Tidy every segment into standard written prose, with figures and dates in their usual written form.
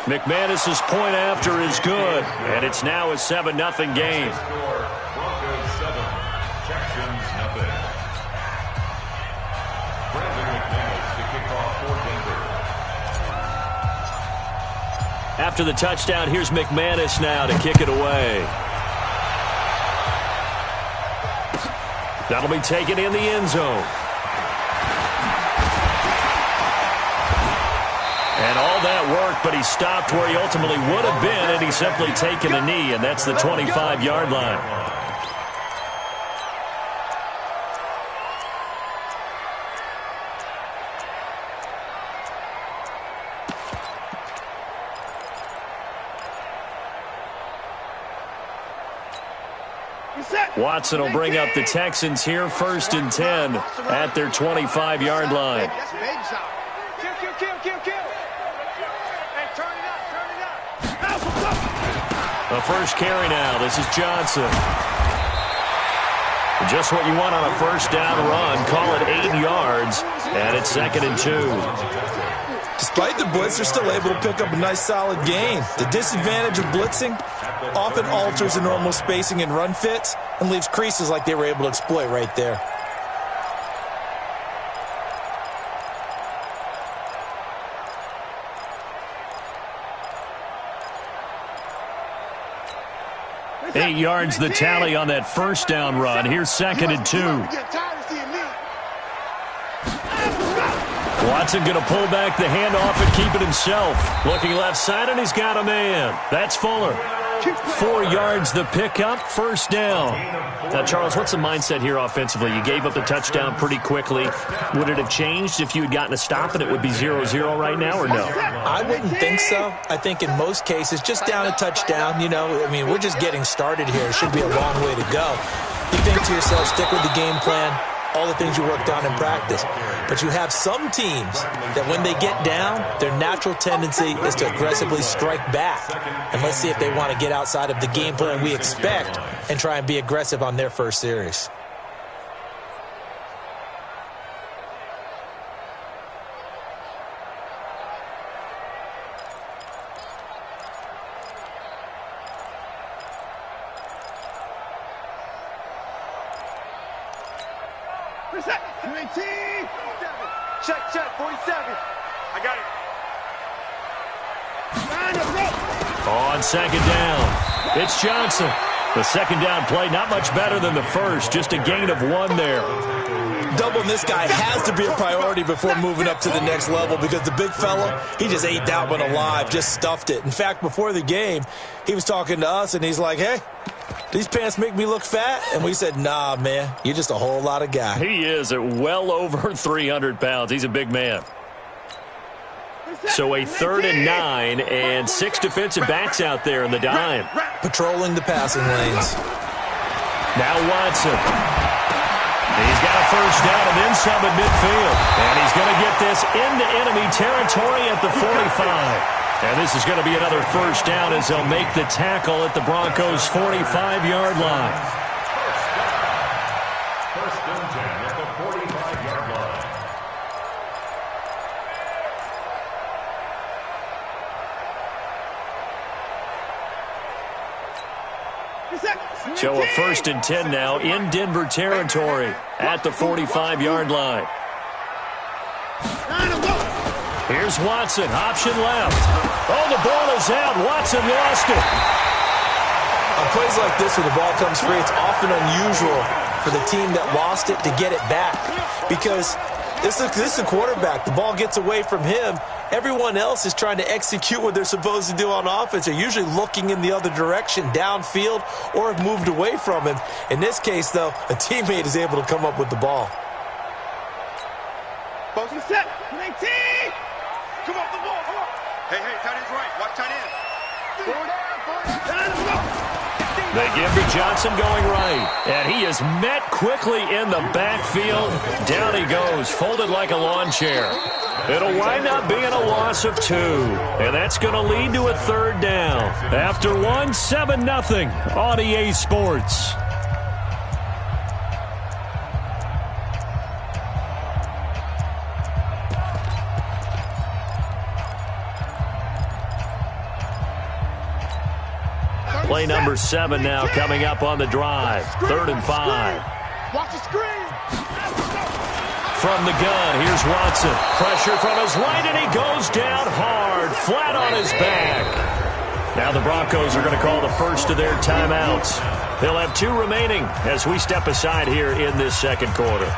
McManus's point after is good, and it's now a 7-0 game. After the touchdown, here's McManus now to kick it away. That'll be taken in the end zone. And all that work, but he stopped where he ultimately would have been, and he's simply taken a knee, and that's the 25-yard line. Watson will bring up the Texans here, 1st and 10 at their 25-yard line. The first carry now. This is Johnson. Just what you want on a first down run. Call it 8 yards, and it's 2nd and 2. Despite the blitz, they're still able to pick up a nice, solid gain. The disadvantage of blitzing often alters the normal spacing and run fits and leaves creases like they were able to exploit right there. Eight yards the tally on that first down run. Here's 2nd and 2. Watson going to pull back the handoff and keep it himself. Looking left side, and he's got a man. That's Fuller. 4 yards the pickup, first down. Now, Charles, what's the mindset here offensively? You gave up the touchdown pretty quickly. Would it have changed if you had gotten a stop and it would be 0-0 right now, or no? I wouldn't think so. I think in most cases, just down a touchdown, you know, I mean, we're just getting started here. It should be a long way to go. You think to yourself, stick with the game plan, all the things you worked on in practice. But you have some teams that when they get down, their natural tendency is to aggressively strike back. And let's see if they want to get outside of the game plan we expect and try and be aggressive on their first series. Check, 47. I got it. On 2nd down, it's Johnson. The 2nd down play, not much better than the first, just a gain of 1 there. Doubling this guy has to be a priority before moving up to the next level because the big fella, he just ate that one alive, just stuffed it. In fact, before the game, he was talking to us, and he's like, hey, these pants make me look fat? And we said, nah, man, you're just a whole lot of guy. He is at well over 300 pounds. He's a big man. So a 3rd and 9 and 6 defensive backs out there in the dime. Patrolling the passing lanes. Now Watson. He's got a first down and then some at midfield. And he's going to get this into enemy territory at the 45. And this is going to be another first down as they'll make the tackle at the Broncos' 45-yard line. First and 10 at the 45-yard line. So a 1st and 10 now in Denver territory at the 45-yard line. Here's Watson, option left. Oh, the ball is out. Watson lost it. On plays like this where the ball comes free, it's often unusual for the team that lost it to get it back because this is the quarterback. The ball gets away from him. Everyone else is trying to execute what they're supposed to do on offense. They're usually looking in the other direction, downfield, or have moved away from him. In this case, though, a teammate is able to come up with the ball. Motion set. 19. Come off the ball. Come on. Hey, tight end's right. Watch tight end. They give to Johnson going right. And he is met quickly in the backfield. Down he goes, folded like a lawn chair. It'll wind up being a loss of 2. And that's going to lead to a 3rd down. After 1, 7-0 on EA Sports. Play number 7 now coming up on the drive. 3rd and 5. Watch the screen. From the gun, here's Watson. Pressure from his right, and he goes down hard, flat on his back. Now the Broncos are going to call the first of their timeouts. They'll have 2 remaining as we step aside here in this second quarter.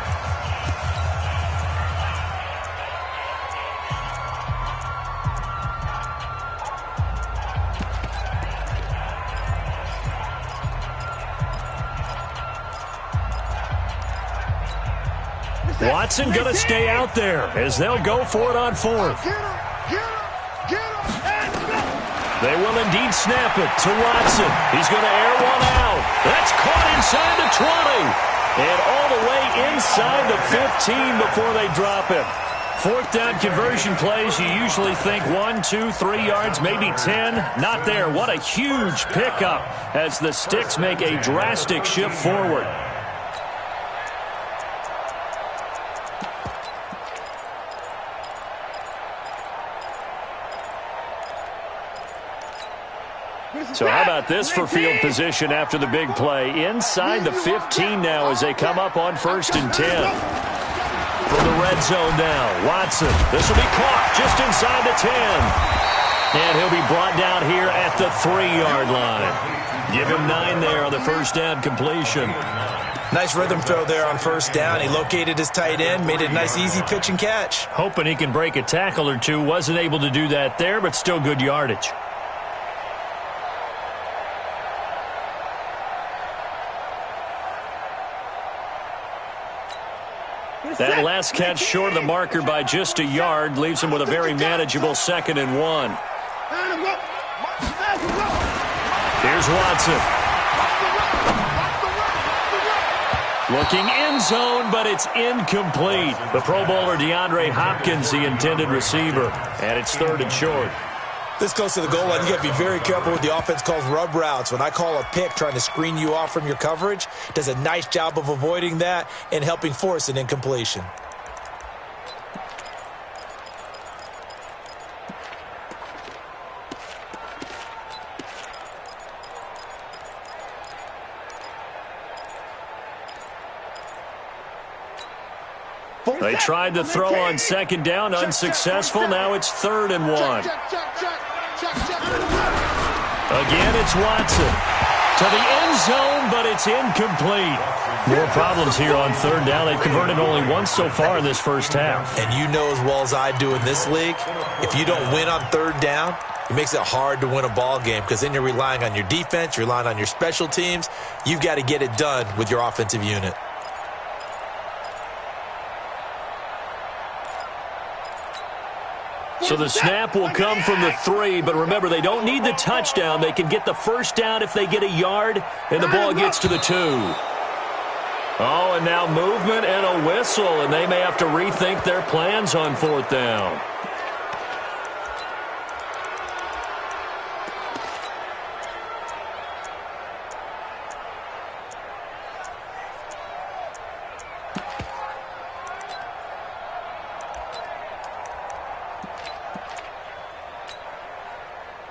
Watson going to stay out there as they'll go for it on 4th. They will indeed snap it to Watson. He's going to air one out. That's caught inside the 20. And all the way inside the 15 before they drop it. 4th down conversion plays, you usually think 1, 2, 3 yards, maybe 10. Not there. What a huge pickup as the Sticks make a drastic shift forward. So how about this for field position after the big play? Inside the 15 now as they come up on 1st and 10. From the red zone now, Watson. This will be caught just inside the 10. And he'll be brought down here at the 3-yard line. Give him 9 there on the 1st down completion. Nice rhythm throw there on 1st down. He located his tight end, made it a nice easy pitch and catch. Hoping he can break a tackle or two. Wasn't able to do that there, but still good yardage. That last catch short of the marker by just a yard leaves him with a very manageable 2nd and 1. Here's Watson. Looking end zone, but it's incomplete. The Pro Bowler DeAndre Hopkins, the intended receiver, and it's 3rd and short. This close to the goal line, you got to be very careful with the offense calls rub routes. When I call a pick trying to screen you off from your coverage, does a nice job of avoiding that and helping force an incompletion. They tried to throw on 2nd down, unsuccessful. Now it's 3rd and 1. Again, it's Watson. To the end zone, but it's incomplete. More problems here on 3rd down. They've converted only once so far in this first half. And you know as well as I do in this league, if you don't win on 3rd down, it makes it hard to win a ball game because then you're relying on your defense, you're relying on your special teams. You've got to get it done with your offensive unit. So the snap will come from the 3, but remember, they don't need the touchdown. They can get the 1st down if they get a yard, and the ball gets to the 2. Oh, and now movement and a whistle, and they may have to rethink their plans on 4th down.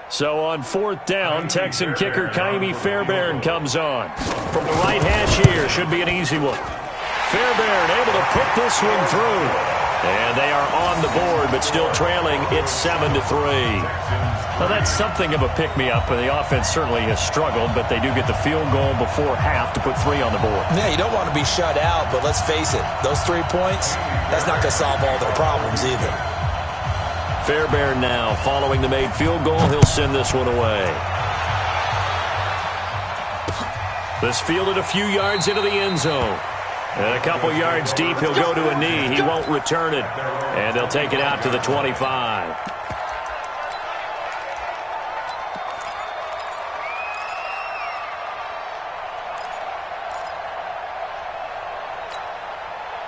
So on 4th down, Texan kicker Kaimi Fairbairn comes on. From the right hash here, should be an easy one. Fairbairn able to put this one through. And they are on the board, but still trailing. It's 7-3. Well, that's something of a pick-me-up. The offense certainly has struggled, but they do get the field goal before half to put 3 on the board. Yeah, you don't want to be shut out, but let's face it, those 3 points, that's not going to solve all their problems either. Fairbairn now following the made field goal. He'll send this one away. This fielded a few yards into the end zone. And a couple yards deep, he'll go to a knee. He won't return it. And they'll take it out to the 25.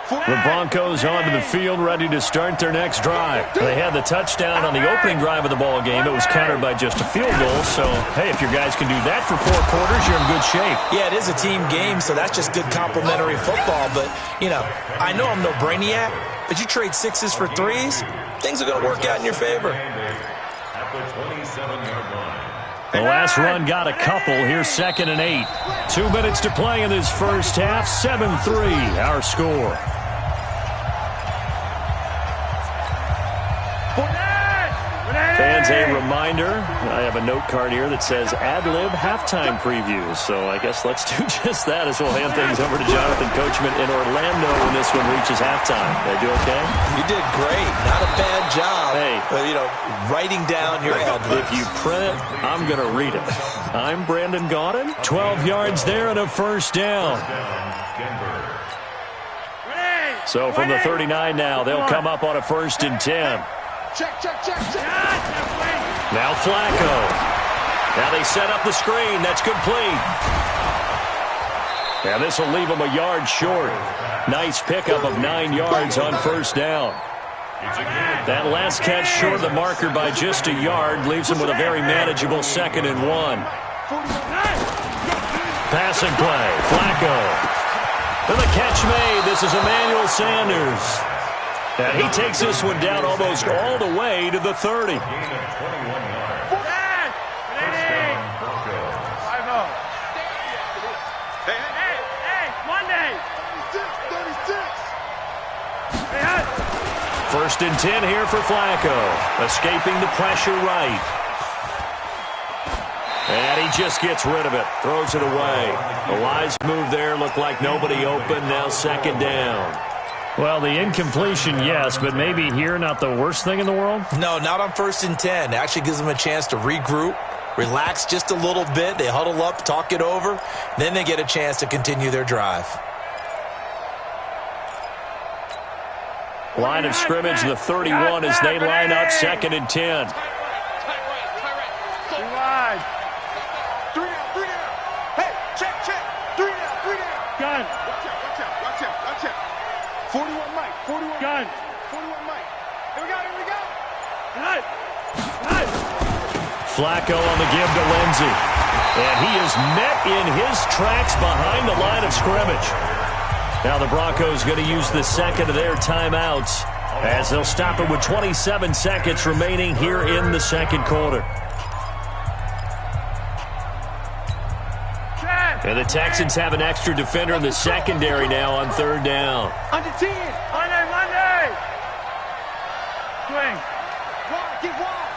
The Broncos onto the field, ready to start their next drive. They had the touchdown on the opening drive of the ball game. It was countered by just a field goal. So, hey, if your guys can do that for 4 quarters, you're in good shape. Yeah, it is a team game, so that's just good complimentary football. But, you know, I know I'm no brainiac, but you trade 6s for 3s, things are going to work out in your favor. At the 27-yard line. The last run got a couple. Here's 2nd and 8. 2 minutes to play in this first half. 7-3, our score. Fans, a reminder, I have a note card here that says ad-lib halftime previews. So I guess let's do just that as we'll hand things over to Jonathan Coachman in Orlando when this one reaches halftime. Did I do okay? You did great. Not a bad job. Hey. Writing down your ad-libs. If you print it, I'm going to read it. I'm Brandon Gaudin. 12 yards there and a first down. So from the 39 now, they'll come up on a 1st and 10. Check. Now Flacco. Now they set up the screen. That's complete. And this will leave them a yard short. Nice pickup of 9 yards on 1st down. That last catch short of the marker by just a yard leaves them with a very manageable 2nd and 1. Passing play. Flacco. And the catch made. This is Emmanuel Sanders. And he takes this one down almost all the way to the 30. Hey, Monday. 36. 1st and 10 here for Flacco. Escaping the pressure right. And he just gets rid of it. Throws it away. A wise move there. Looked like nobody open. Now 2nd down. Well, the incompletion, yes, but maybe here not the worst thing in the world? No, not on 1st and 10. It actually gives them a chance to regroup, relax just a little bit. They huddle up, talk it over. Then they get a chance to continue their drive. Line of scrimmage, the 31 as they line up 2nd and 10. Tight right. 3 down. Hey, check. 3 down. Gun. Watch out. 41 Mike. 41 gun. 41 Mike. Here we go. Nice. Flacco on the give to Lindsey. And he is met in his tracks behind the line of scrimmage. Now the Broncos going to use the 2nd of their timeouts as they'll stop it with 27 seconds remaining here in the 2nd quarter. And the Texans have an extra defender in the secondary now on 3rd down. Under 10. Monday. Swing. Wide. Get wide.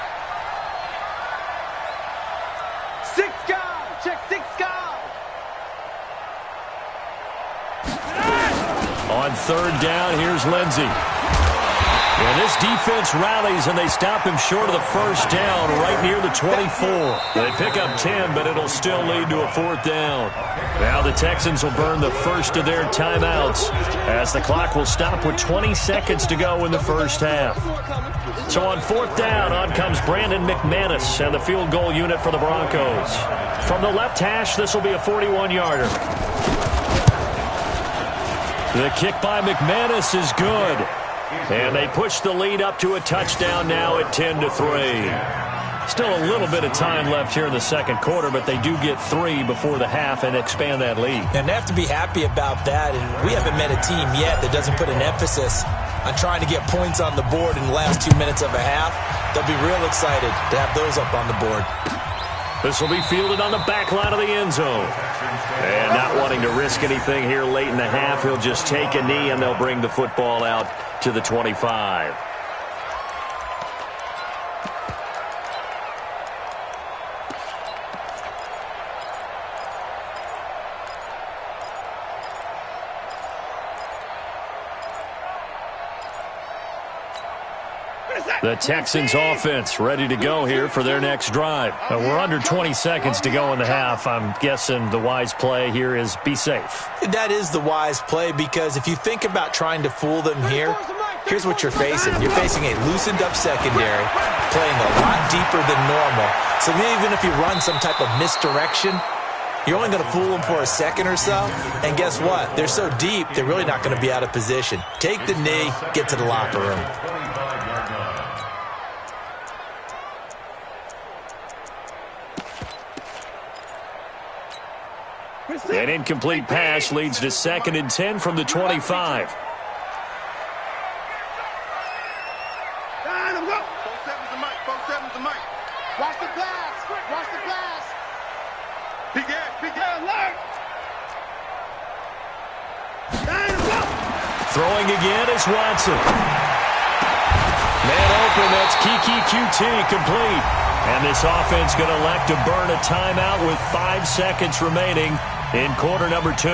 6 guys. Check 6 guys. On 3rd down, here's Lindsey. And this defense rallies, and they stop him short of the 1st down right near the 24. They pick up 10, but it'll still lead to a 4th down. Now the Texans will burn the 1st of their timeouts as the clock will stop with 20 seconds to go in the first half. So on 4th down, on comes Brandon McManus and the field goal unit for the Broncos. From the left hash, this will be a 41-yarder. The kick by McManus is good. And they push the lead up to a touchdown now at 10-3. Still a little bit of time left here in the 2nd quarter, but they do get 3 before the half and expand that lead. And they have to be happy about that. And we haven't met a team yet that doesn't put an emphasis on trying to get points on the board in the last 2 minutes of a half. They'll be real excited to have those up on the board. This will be fielded on the back line of the end zone. And not wanting to risk anything here late in the half, he'll just take a knee and they'll bring the football out to the 25. The Texans offense ready to go here for their next drive. We're under 20 seconds to go in the half. I'm guessing the wise play here is be safe. That is the wise play because if you think about trying to fool them here, here's what you're facing. You're facing a loosened up secondary, playing a lot deeper than normal. So even if you run some type of misdirection, you're only going to fool them for a second or so. And guess what? They're so deep, they're really not going to be out of position. Take the knee, get to the locker room. An incomplete pass leads to 2nd and 10 from the 25. Both sevens to Mike. Watch the glass. Watch the glass. Big ass. Big ass. Alert. Throwing again is Watson. Man open, that's Kiki QT complete. And this offense going to elect to burn a timeout with 5 seconds remaining in quarter number 2.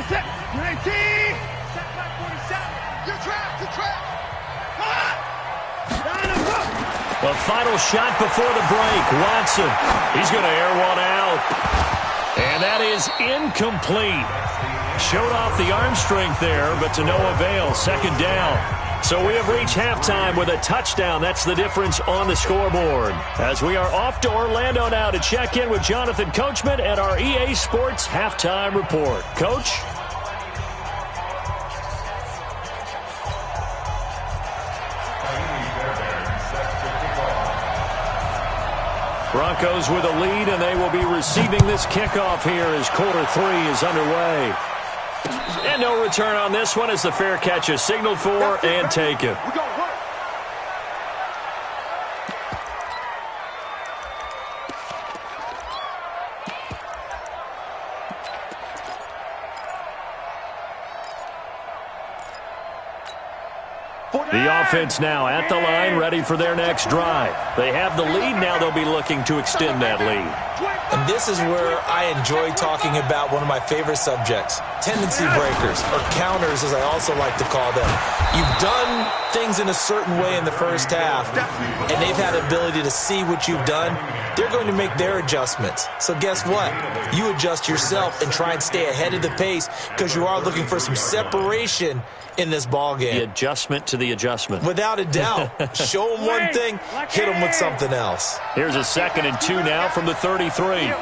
Set. Set by 47. You're trapped. You're trapped. The final shot before the break. Watson. He's going to air one out. And that is incomplete. Showed off the arm strength there, but to no avail. Second down. So we have reached halftime with a touchdown. That's the difference on the scoreboard. As we are off to Orlando now to check in with Jonathan Coachman at our EA Sports Halftime Report. Coach? Broncos with a lead, and they will be receiving this kickoff here as quarter 3 is underway. And no return on this one as the fair catch is signaled for and taken. The offense now at the line, ready for their next drive. They have the lead. Now they'll be looking to extend that lead. And this is where I enjoy talking about one of my favorite subjects, tendency breakers, or counters as I also like to call them. You've done things in a certain way in the first half, and they've had the ability to see what you've done. They're going to make their adjustments. So guess what? You adjust yourself and try and stay ahead of the pace because you are looking for some separation in this ball game. The adjustment to the adjustment. Without a doubt. Show them one thing, hit them with something else. Here's a 2nd and 2 now from the 33.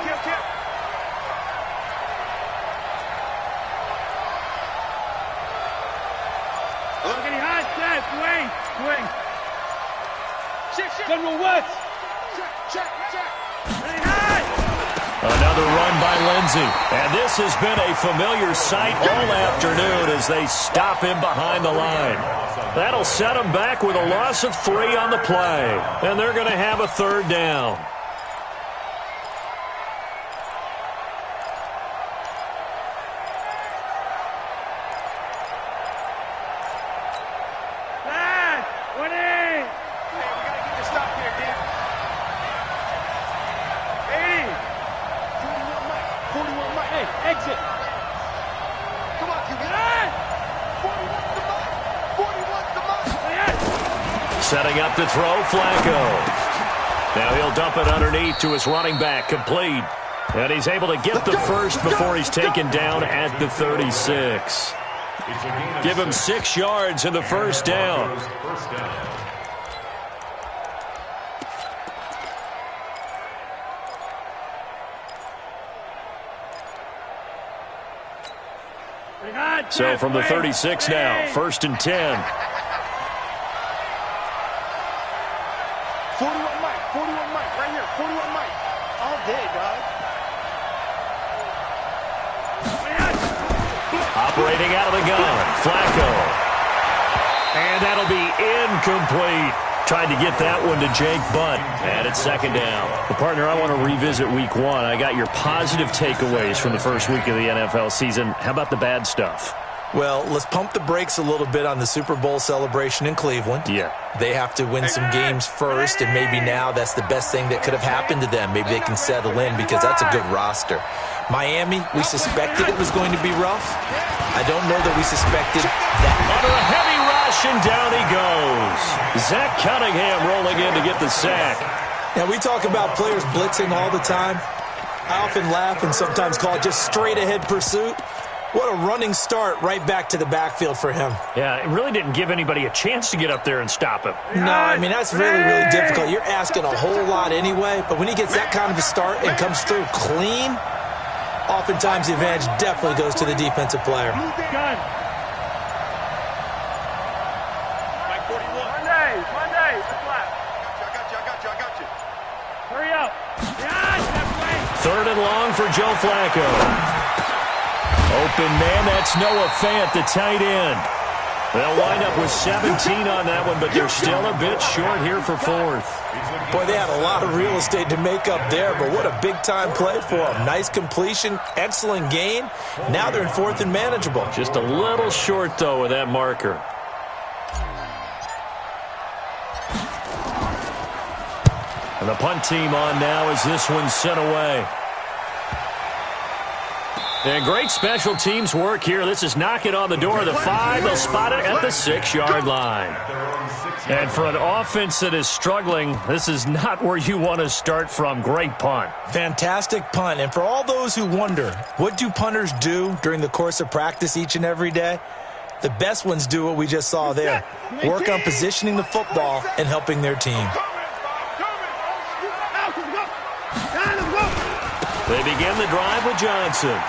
Another run by Lindsey. And this has been a familiar sight all afternoon as they stop him behind the line. That'll set him back with a loss of 3 on the play. And they're going to have a 3rd down. Setting up to throw, Flacco. Now he'll dump it underneath to his running back, complete. And he's able to get the first before he's taken down at the 36. Give him 6 yards in the first down. So from the 36 now, 1st and 10. 41 Mike, right here, 41 Mike. All day, dog. Operating out of the gun, Flacco. And that'll be incomplete. Tried to get that one to Jake Butt. And it's 2nd down. Well, partner, I want to revisit week 1. I got your positive takeaways from the first week of the NFL season. How about the bad stuff? Well, let's pump the brakes a little bit on the Super Bowl celebration in Cleveland. Yeah. They have to win some games first, and maybe now that's the best thing that could have happened to them. Maybe they can settle in because that's a good roster. Miami, we suspected it was going to be rough. I don't know that we suspected that. Under a heavy rush, and down he goes. Zach Cunningham rolling in to get the sack. Now, we talk about players blitzing all the time. I often laugh and sometimes call it just straight-ahead pursuit. What a running start right back to the backfield for him. Yeah, it really didn't give anybody a chance to get up there and stop him. No, I mean, that's really, really difficult. You're asking a whole lot anyway, but when he gets that kind of a start and comes through clean, oftentimes the advantage definitely goes to the defensive player. Mike 41. Monday, I got you. Hurry up. Third and long for Joe Flacco. Open man, that's Noah Fant, the tight end. They'll wind up with 17 on that one, but they're still a bit short here for fourth. Boy, they had a lot of real estate to make up there, but what a big-time play for them. Nice completion, excellent gain. Now they're in fourth and manageable. Just a little short, though, with that marker. And the punt team on now as this one's sent away. And great special teams work here. This is knocking on the door of the 5. They'll spot it at the 6-yard line. And for an offense that is struggling, this is not where you want to start from. Great punt. Fantastic punt. And for all those who wonder, what do punters do during the course of practice each and every day? The best ones do what we just saw there. Work on positioning the football and helping their team. They begin the drive with Johnson.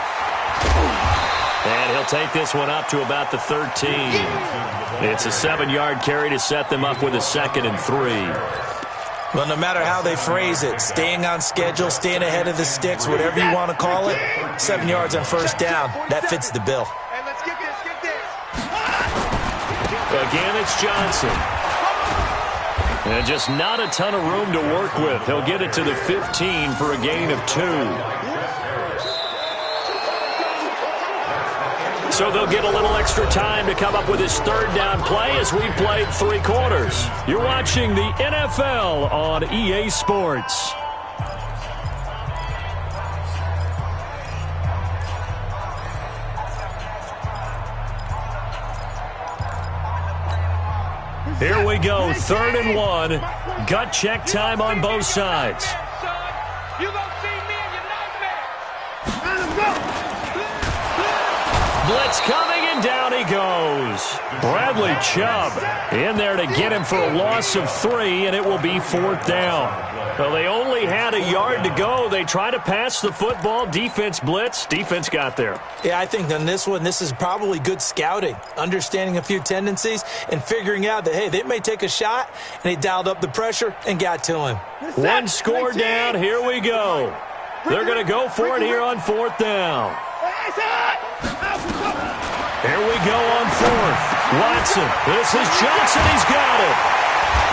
And he'll take this one up to about the 13. It's a 7-yard carry to set them up with a 2nd and 3. Well, no matter how they phrase it, staying on schedule, staying ahead of the sticks, whatever you want to call it, 7 yards on first down, that fits the bill. Again, it's Johnson. And just not a ton of room to work with. He'll get it to the 15 for a gain of 2. So they'll get a little extra time to come up with his 3rd down play as we played 3 quarters. You're watching the NFL on EA Sports. Here we go, 3rd and 1. Gut check time on both sides. Blitz coming, and down he goes. Bradley Chubb in there to get him for a loss of 3, and it will be 4th down. Well, they only had a yard to go. They try to pass the football. Defense blitz. Defense got there. Yeah, I think on this one, this is probably good scouting, understanding a few tendencies, and figuring out that, hey, they may take a shot, and they dialed up the pressure and got to him. One score down. Here we go. They're going to go for it here on 4th down. Here we go on 4th. Watson. This is Johnson. He's got it.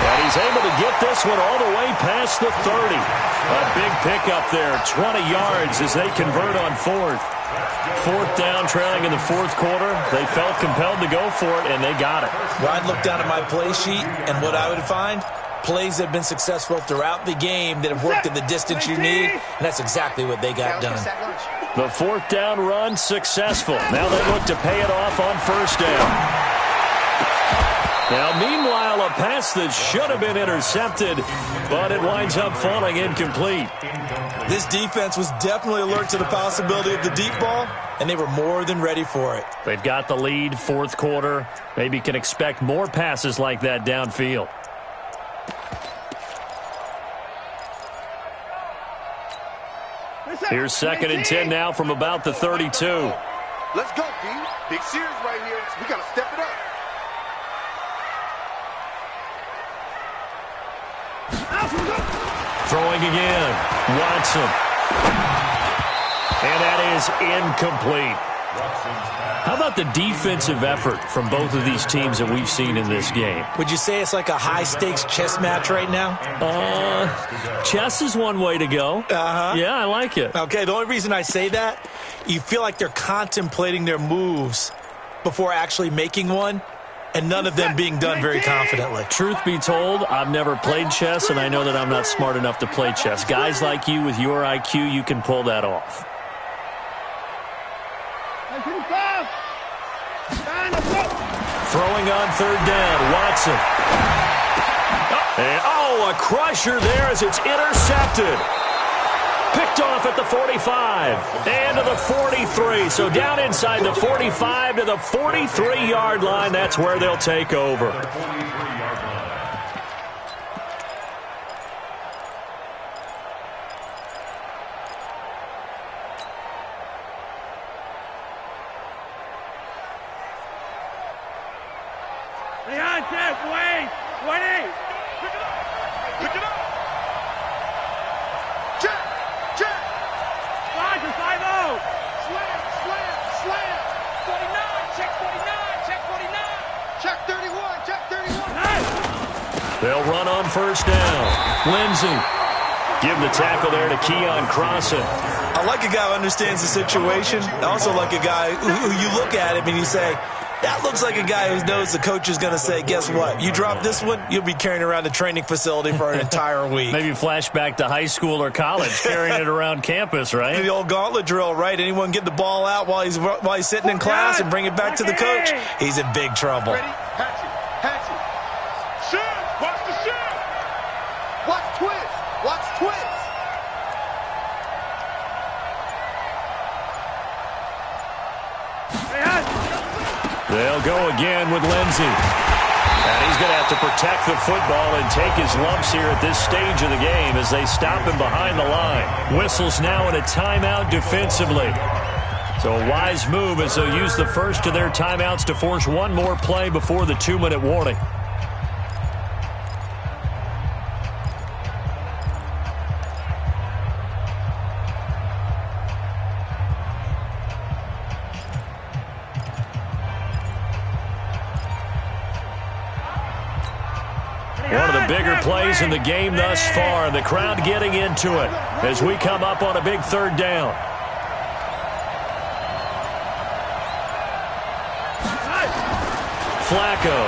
And he's able to get this one all the way past the 30. A big pickup there. 20 yards as they convert on 4th. 4th down, trailing in the 4th quarter. They felt compelled to go for it, and they got it. Well, I'd look down at my play sheet, and what I would find, plays that have been successful throughout the game that have worked at the distance you need, and that's exactly what they got done. The 4th down run successful. Now they look to pay it off on 1st down. Now, meanwhile, a pass that should have been intercepted, but it winds up falling incomplete. This defense was definitely alert to the possibility of the deep ball, and they were more than ready for it. They've got the lead, 4th quarter. Maybe can expect more passes like that downfield. Here's 2nd and 10 now from about the 32. Let's go, D. Big series right here. We got to step it up. Throwing again. Watson. And that is incomplete. How about the defensive effort from both of these teams that we've seen in this game? Would you say it's like a high-stakes chess match right now? Chess is one way to go. Uh-huh. Yeah, I like it. Okay, the only reason I say that, you feel like they're contemplating their moves before actually making one, and none of them being done very confidently. Truth be told, I've never played chess, and I know that I'm not smart enough to play chess. Guys like you with your IQ, you can pull that off. Throwing on 3rd down, Watson. And, a crusher there as it's intercepted. Picked off at the 45 and to the 43. So down inside the 45 to the 43-yard line. That's where they'll take over. Check They'll run on first down. Lindsey. Give the tackle there to Keon Crossan. I like a guy who understands the situation. I also like a guy who you look at him and you say, that looks like a guy who knows the coach is going to say, guess what? You drop this one, you'll be carrying around the training facility for an entire week. Maybe flashback to high school or college, carrying it around campus, right? The old gauntlet drill, right? Anyone get the ball out while he's sitting in class and bring it back to the coach? He's in big trouble. Ready? Hatch it. Shoot! Watch the shoot! Watch twist! Watch twist! They'll go again with Lindsey. And he's going to have to protect the football and take his lumps here at this stage of the game as they stop him behind the line. Whistles now in a timeout defensively. So a wise move as they'll use the first of their timeouts to force one more play before the 2-minute warning. One of the bigger plays in the game thus far. The crowd getting into it as we come up on a big third down. Flacco.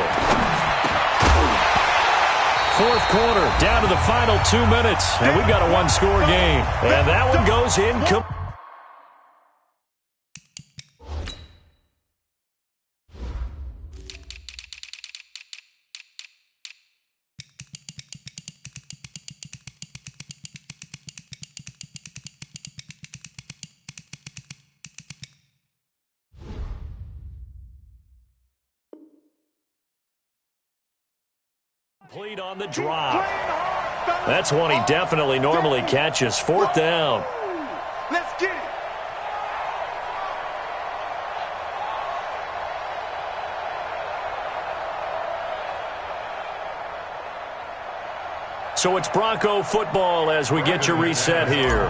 Fourth quarter, down to the final 2 minutes. And we've got a one-score game. And that one goes incomplete. Complete on the drop. That's one he definitely normally catches. Fourth down. Let's get it. So it's Bronco football as we get you reset here.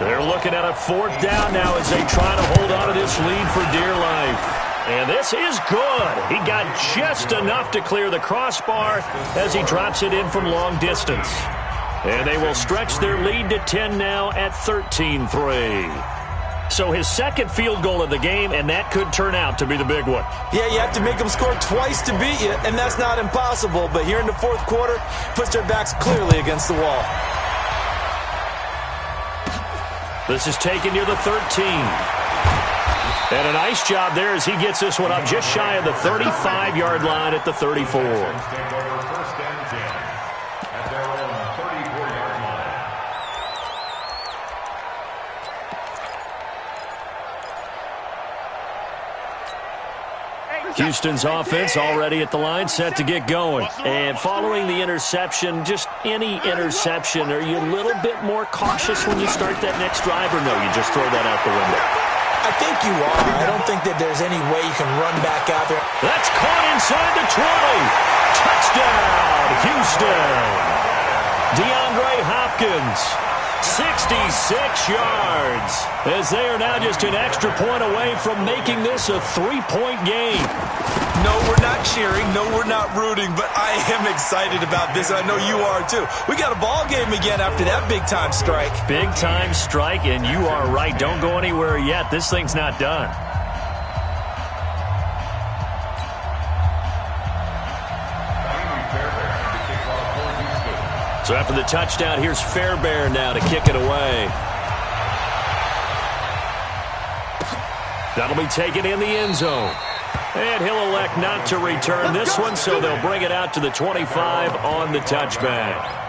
They're looking at a fourth down now as they try to hold on to this lead for dear life. And this is good. He got just enough to clear the crossbar as he drops it in from long distance. And they will stretch their lead to 10 now at 13-3. So his second field goal of the game, and that could turn out to be the big one. Yeah, you have to make them score twice to beat you, and that's not impossible. But here in the fourth quarter, puts their backs clearly against the wall. This is taken near the 13. And a nice job there as he gets this one up just shy of the 35-yard line at the 34. Houston's offense already at the line, set to get going. And following the interception, just any interception, are you a little bit more cautious when you start that next drive, or no, you just throw that out the window? I think you are. I don't think that there's any way you can run back out there. That's caught inside the 20. Touchdown, Houston. DeAndre Hopkins, 66 yards, as they are now just an extra point away from making this a 3-point game. No, we're not cheering. No, we're not rooting, but I am excited about this. I know you are, too. We got a ball game again after that big-time strike. Big-time strike, and you are right. Don't go anywhere yet. This thing's not done. So after the touchdown, here's Fairbairn now to kick it away. That'll be taken in the end zone. And he'll elect not to return this one, so they'll bring it out to the 25 on the touchback.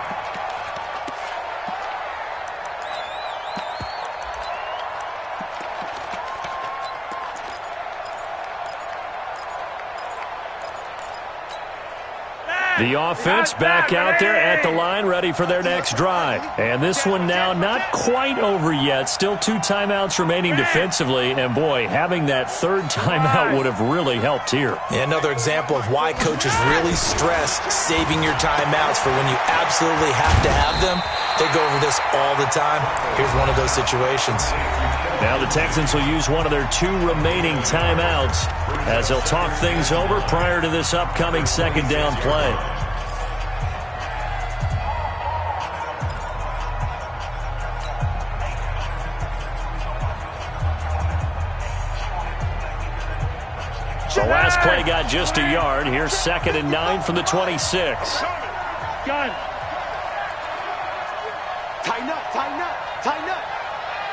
The offense back out there at the line, ready for their next drive. And this one now not quite over yet. Still 2 timeouts remaining defensively. And, boy, having that third timeout would have really helped here. Yeah, another example of why coaches really stress saving your timeouts for when you absolutely have to have them. They go over this all the time. Here's one of those situations. Now the Texans will use one of their 2 remaining timeouts as they'll talk things over prior to this upcoming second down play. The last play got just a yard. Here's 2nd and 9 from the 26. Gun. Tighten up, tighten up, tighten up.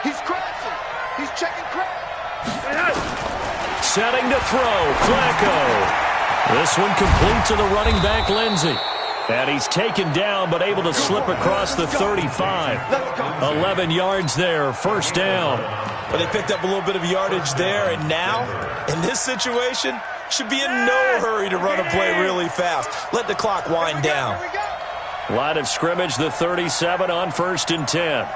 He's crashing. He's checking crash. Setting to throw. Flacco. This one complete to the running back, Lindsey. And he's taken down, but able to slip across the 35. 11 yards there, 1st down. Well, they picked up a little bit of yardage there, and now, in this situation, should be in no hurry to run a play really fast. Let the clock wind down. Line of scrimmage, the 37 on 1st and 10.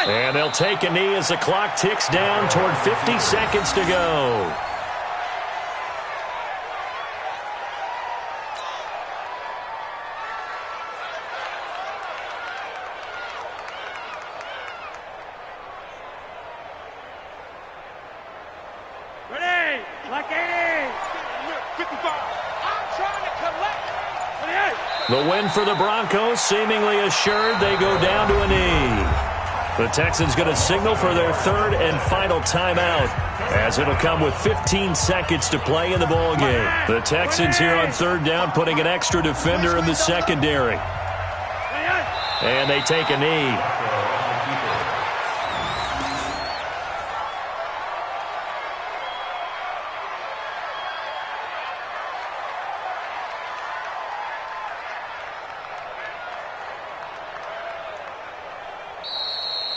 And they'll take a knee as the clock ticks down toward 50 seconds to go. The win for the Broncos seemingly assured. They go down to a knee. The Texans going to signal for their 3rd and final timeout, as it'll come with 15 seconds to play in the ball game. The Texans here on 3rd down, putting an extra defender in the secondary. And they take a knee.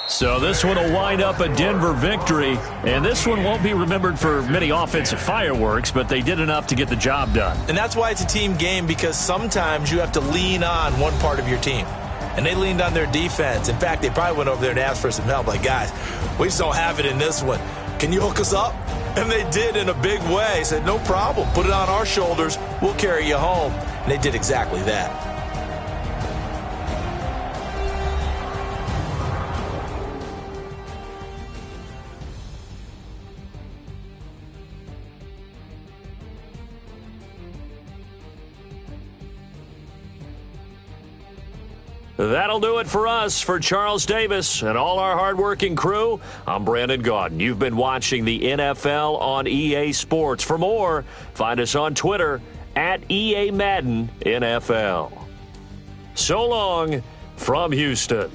So this one will wind up a Denver victory, and this one won't be remembered for many offensive fireworks, but they did enough to get the job done. And that's why it's a team game, because sometimes you have to lean on one part of your team. And they leaned on their defense. In fact, they probably went over there and asked for some help. Like, guys, we just don't have it in this one. Can you hook us up? And they did in a big way. Said, no problem. Put it on our shoulders. We'll carry you home. And they did exactly that. That'll do it for us. For Charles Davis and all our hardworking crew, I'm Brandon Gaudin. You've been watching the NFL on EA Sports. For more, find us on Twitter at EA Madden NFL. So long from Houston.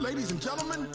ladies and gentlemen,